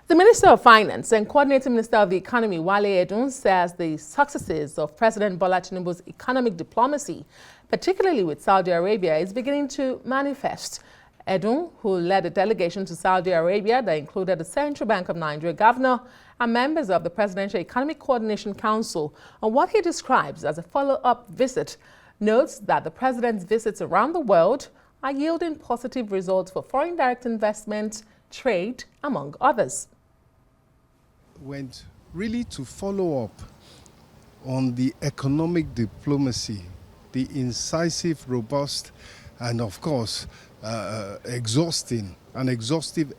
The Minister of Finance and Coordinating Minister of the Economy, Wale Edun, says the successes of President Bolaji Tinubu's economic diplomacy, particularly with Saudi Arabia, is beginning to manifest. Edun, who led a delegation to Saudi Arabia that included the Central Bank of Nigeria governor and members of the Presidential Economic Coordination Council on what he describes as a follow-up visit, notes that the president's visits around the world are yielding positive results for foreign direct investment, trade, among others. Went really to follow up on the economic diplomacy, the incisive, robust, and of course, exhaustive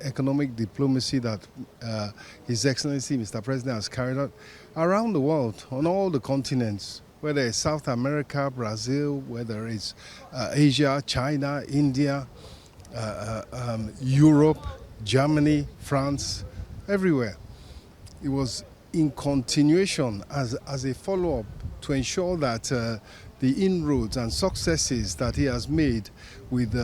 economic diplomacy that His Excellency Mr. President has carried out around the world, on all the continents, whether it's South America, Brazil, whether it's Asia, China, India, Europe, Germany, France, everywhere. It was in continuation as a follow-up to ensure that the inroads and successes that he has made with,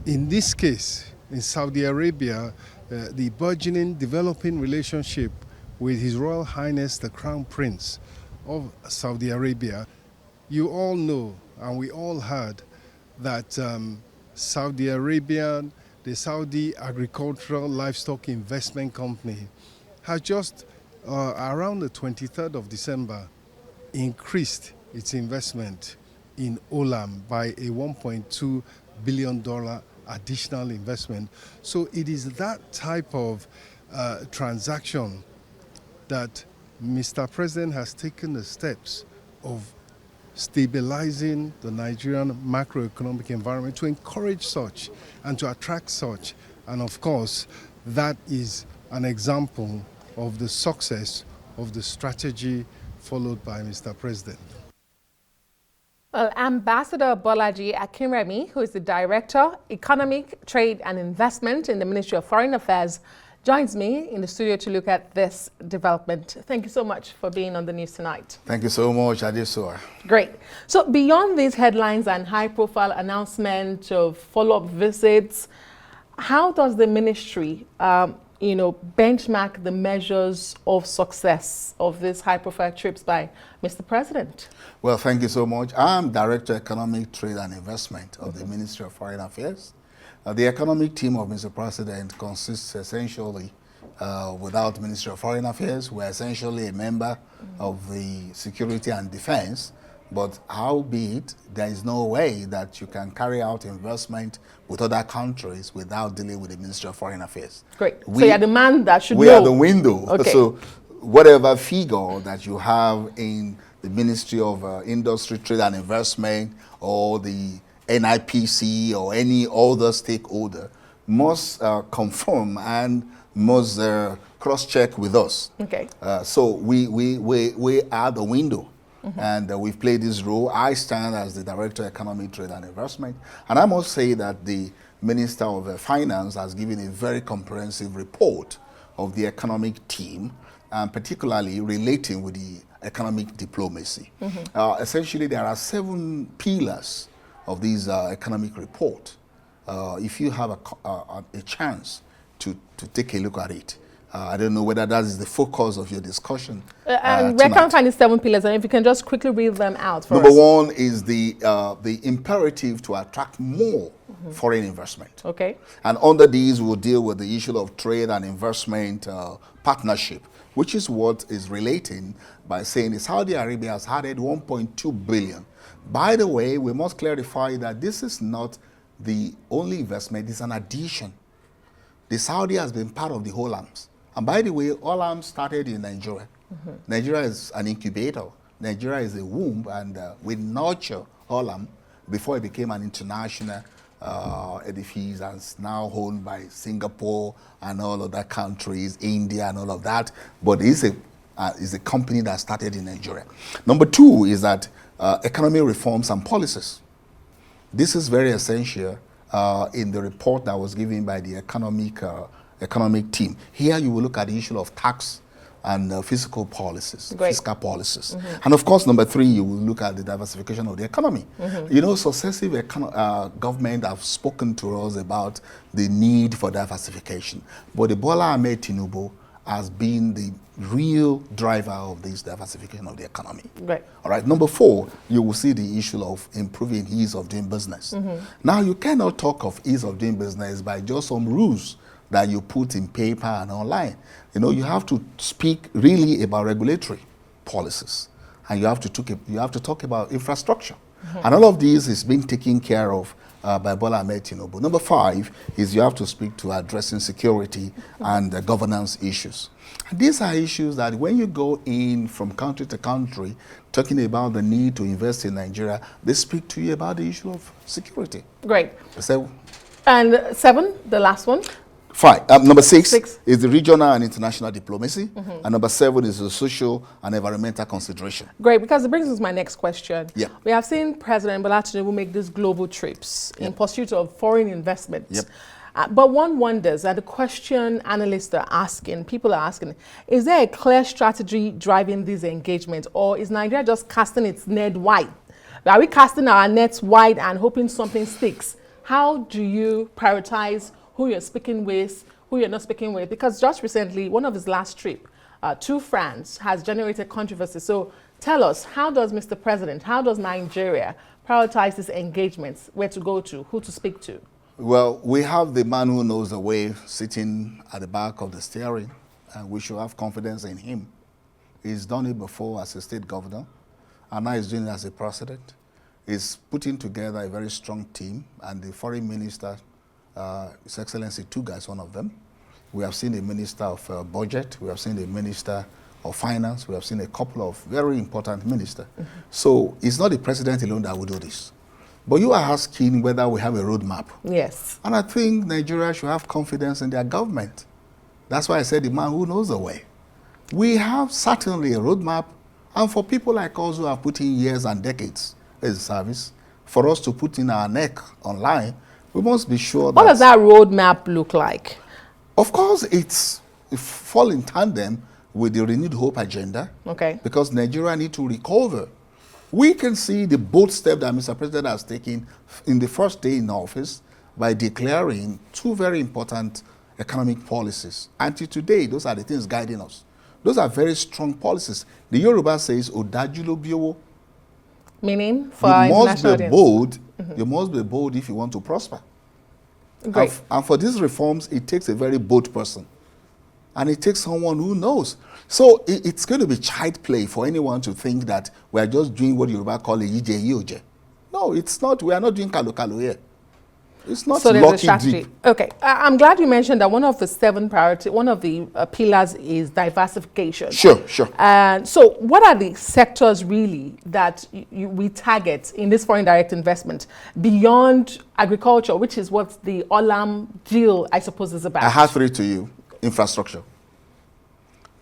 in this case, in Saudi Arabia, the burgeoning, developing relationship with His Royal Highness, the Crown Prince of Saudi Arabia. You all know, and we all heard, that Saudi Arabia, the Saudi Agricultural Livestock Investment Company, has just around the 23rd of December increased its investment in Olam by a $1.2 billion additional investment. So it is that type of transaction that Mr. President has taken the steps of stabilizing the Nigerian macroeconomic environment to encourage such and to attract such. And of course, that is an example of the success of the strategy followed by Mr. President. Well, Ambassador Bolaji Akinremi, who is the Director, Economic, Trade and Investment in the Ministry of Foreign Affairs, joins me in the studio to look at this development. Thank you so much for being on the news tonight. Thank you so much, Adesua. Great. So beyond these headlines and high-profile announcement of follow-up visits, how does the ministry benchmark the measures of success of these high-profile trips by Mr. President? Well, thank you so much. I'm Director Economic, Trade and Investment of the Ministry of Foreign Affairs. The economic team of Mr. President consists essentially, without Ministry of Foreign Affairs, we're essentially a member of the Security and Defense, but howbeit, there is no way that you can carry out investment with other countries without dealing with the Ministry of Foreign Affairs. Great. So you're the man that should know. We are the window. Okay. So whatever figure that you have in the Ministry of Industry, Trade and Investment, or the NIPC or any other stakeholder must conform and must cross-check with us. Okay. So we are the window. And we've played this role. I stand as the Director of Economic, Trade and Investment. And I must say that the Minister of Finance has given a very comprehensive report of the economic team, and particularly relating with the economic diplomacy. Essentially, there are 7 pillars of this economic report. If you have a chance to take a look at it, I don't know whether that is the focus of your discussion. And where can we find the 7 pillars? And if you can just quickly read them out for us. Number 1 is the imperative to attract more foreign investment. Okay. And under these, we'll deal with the issue of trade and investment partnership, which is what is relating by saying that Saudi Arabia has added 1.2 billion. By the way, we must clarify that this is not the only investment, it's an addition. The Saudi has been part of the Holams. And by the way, Olam started in Nigeria. Nigeria is an incubator. Nigeria is a womb, and we nurture Olam before it became an international edifice, and is now owned by Singapore and all other countries, India and all of that. But it's a company that started in Nigeria. Number 2 is that economic reforms and policies. This is very essential in the report that was given by the economic team. Here you will look at the issue of tax and fiscal policies, fiscal policies. And of course, number 3, you will look at the diversification of the economy. You know, successive government have spoken to us about the need for diversification. But the Bola Ahmed Tinubu as being the real driver of this diversification of the economy. Right. All right. Number 4, you will see the issue of improving ease of doing business. Now, you cannot talk of ease of doing business by just some rules that you put in paper and online. You know, you have to speak really about regulatory policies, and you have to talk about infrastructure. And all of these is being taken care of by Bola Ahmed Tinubu. Number 5 is you have to speak to addressing security and governance issues. And these are issues that when you go in from country to country, talking about the need to invest in Nigeria, they speak to you about the issue of security. Great. So, And 7, the last one. Fine. Number 6 is the regional and international diplomacy. And number 7 is the social and environmental consideration. Great, because it brings us to my next question. Yeah. We have seen President Bolaji Tinubu make these global trips in pursuit of foreign investments. But one wonders, and the question analysts are asking, people are asking, is there a clear strategy driving these engagements, or is Nigeria just casting its net wide? Are we casting our nets wide and hoping something sticks? How do you prioritize who you're speaking with, who you're not speaking with? Because just recently, one of his last trip to France has generated controversy. So tell us, how does Mr. President, how does Nigeria prioritize these engagements, where to go to, who to speak to? Well, we have the man who knows the way sitting at the back of the steering, and we should have confidence in him. He's done it before as a state governor, and now he's doing it as a president. He's putting together a very strong team, and the foreign minister, His Excellency Tuga is one of them. We have seen a minister of budget, we have seen a minister of finance, we have seen a couple of very important ministers. So it's not the president alone that will do this. But you are asking whether we have a roadmap. Yes. And I think Nigeria should have confidence in their government. That's why I said the man who knows the way. We have certainly a roadmap, and for people like us who have put in years and decades as a service, for us to put in our neck online, we must be sure that... What does that roadmap look like? Of course, it fall in tandem with the renewed hope agenda. Okay. Because Nigeria need to recover. We can see the bold step that Mr. President has taken in the first day in office by declaring 2 very important economic policies. Until today, those are the things guiding us. Those are very strong policies. The Yoruba says, "Odajulo biowo." Meaning, for our international audience. Bold. You must be bold if you want to prosper. Great. And for these reforms, it takes a very bold person. And it takes someone who knows. So it's going to be child play for anyone to think that we are just doing what Yoruba call a yije yoje. No, it's not. We are not doing kalu here. It's not so lucky deep. Okay, I'm glad you mentioned that one of the 7 priorities, one of the pillars is diversification. Sure, sure. And so what are the sectors really that we target in this foreign direct investment beyond agriculture, which is what the Olam deal, I suppose, is about? I have 3 to you. Infrastructure,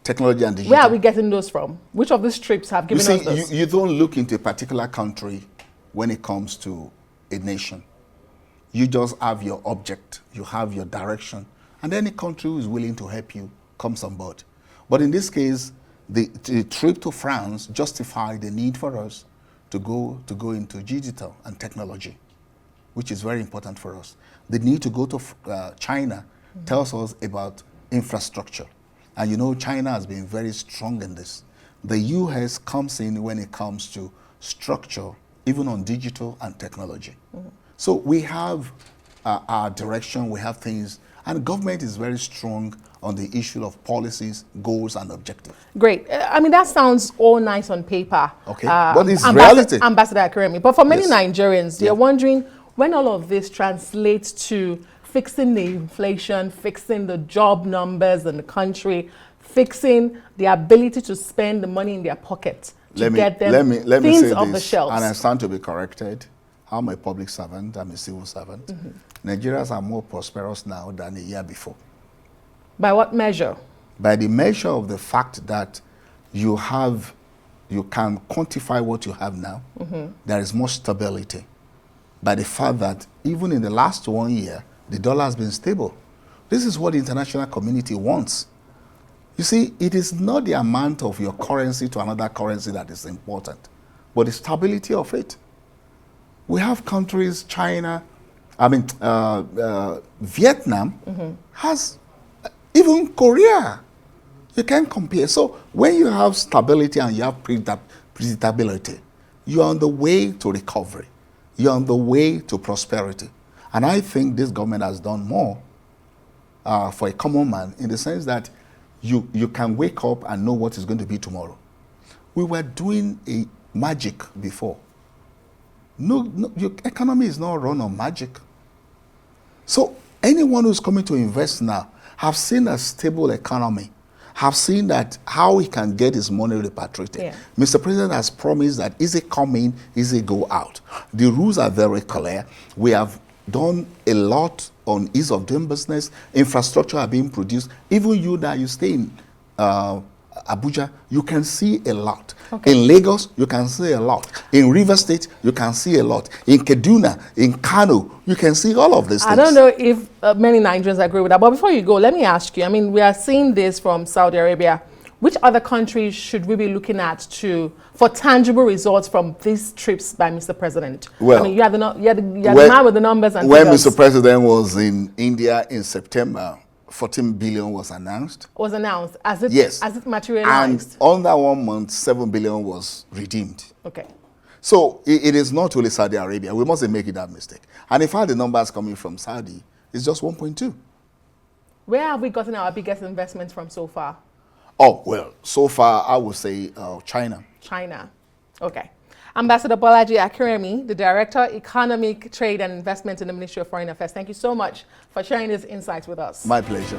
technology and digital. Where are we getting those from? Which of these trips have given us those? You don't look into a particular country when it comes to a nation. You just have your object, you have your direction, and any country who is willing to help you comes on board. But in this case, the trip to France justified the need for us to go into digital and technology, which is very important for us. The need to go to China tells us about infrastructure. And you know, China has been very strong in this. The US comes in when it comes to structure, even on digital and technology. So we have our direction, we have things, and government is very strong on the issue of policies, goals, and objectives. Great. I mean, that sounds all nice on paper. Okay, but it's reality. Ambassador Akinremi. But for many Nigerians, they're wondering when all of this translates to fixing the inflation, fixing the job numbers in the country, fixing the ability to spend the money in their pocket to get them things off the shelves. And I stand to be corrected. I'm a public servant, I'm a civil servant. Nigerians are more prosperous now than a year before. By what measure? By the measure of the fact that you can quantify what you have now. There is more stability. By the fact that even in the last 1 year, the dollar has been stable. This is what the international community wants. You see, it is not the amount of your currency to another currency that is important, but the stability of it. We have countries, China, Vietnam has, even Korea You can't compare. So when you have stability and you have predictability, you're on the way to recovery. You're on the way to prosperity. And I think this government has done more for a common man, in the sense that you can wake up and know what is going to be tomorrow. We were doing a magic before. No, your economy is not run on magic. So anyone who's coming to invest now have seen a stable economy, have seen that how he can get his money repatriated. Yeah. Mr. President has promised that easy come in, easy go out. The rules are very clear. We have done a lot on ease of doing business. Infrastructure are being produced. Even you that you stay in Abuja, you can see a lot. Okay. In Lagos, you can see a lot. In River State, you can see a lot. In Kaduna, in Kano, you can see all of these things. I don't know if many Nigerians agree with that, but before you go, let me ask you, I mean, we are seeing this from Saudi Arabia. Which other countries should we be looking at for tangible results from these trips by Mr. President? Well, I mean, you are the man with the numbers and when figures. Mr. President was in India in September, 14 billion was announced. Was announced. As it, Yes. as it materialized. And on that 1 month, 7 billion was redeemed. Okay. So it is not only Saudi Arabia. We mustn't make that mistake. And in fact, the numbers coming from Saudi is just 1.2. Where have we gotten our biggest investments from so far? Oh, well, so far, I would say China. China. Okay. Ambassador Bolaji Akinremi, the Director, Economic Trade and Investment in the Ministry of Foreign Affairs. Thank you so much for sharing these insights with us. My pleasure.